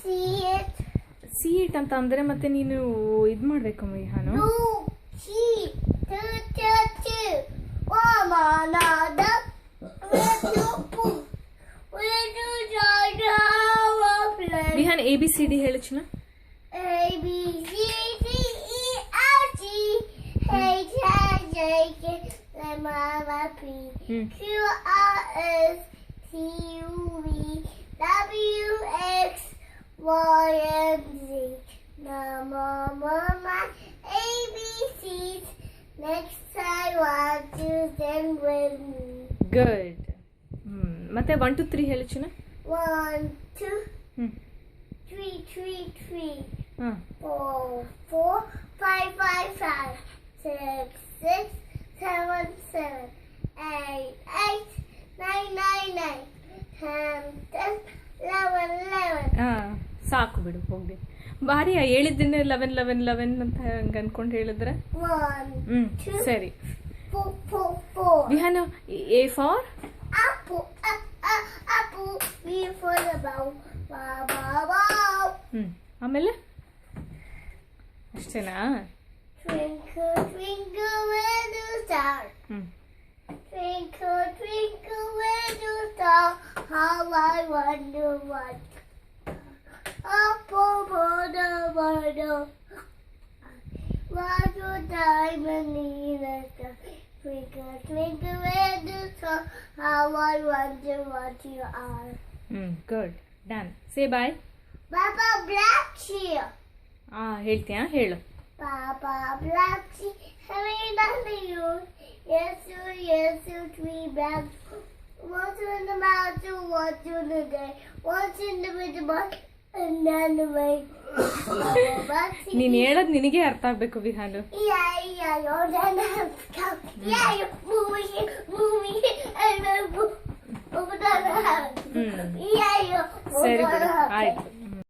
See it. C it ಅಂತ ಅಂದರೆ ಮತ್ತೆ ನೀನು ಇದು ಮಾಡಬೇಕು Vihaan. No, see. Two. Mama, nada. Where do Vihaan ABCD ಹೇಳು ಚಿನ್ನ. A B C D E F G H I J K L M N P Q R S T U V W X Y and Z. Mama, ABCs. Next I want to them with me. Good. ಮತ್ತೆ 1 2 3 ಹೇಳು ಚಿನ್ನ. 1 2 3 ಹಾಂ 4 5 6 7 8 9 10 11 ಹಾಂ ಸಾಕು ಬಿಡು ಹೋಗಿ. ಭಾರಿ ಹೇಳಿದ್ದೀನಿ 11 ಅಂತ ಹಂಗೆ ಅನ್ಕೊಂಡು ಹೇಳಿದ್ರೆ. 1 2 ಸರಿ 4 Vihaan. A for apple B for the bow. ಆಮೇಲೆ ಅಷ್ಟೇನಾ? Twinkle twinkle little star. Twinkle twinkle little star, how I wonder what apple butter what a diamond in the sky. Twinkle twinkle little star, how I wonder what you are. Good done. Say bye. Papa Black Sheep. ಹೇಳ್ತೀಯಾ? ಹೇಳು. Papa Black Sheep, having nothing you. Yes, you, 3 bags. Once in the mouth, once in the day, once in the middle, and then the way. ನೀನು ಹೇಳೋದು ನಿನಗೆ ಅರ್ಥ ಆಗಬೇಕು ವಿಹಾನು. ಸರಿ ಬಿಡು ಆಯ್ತು.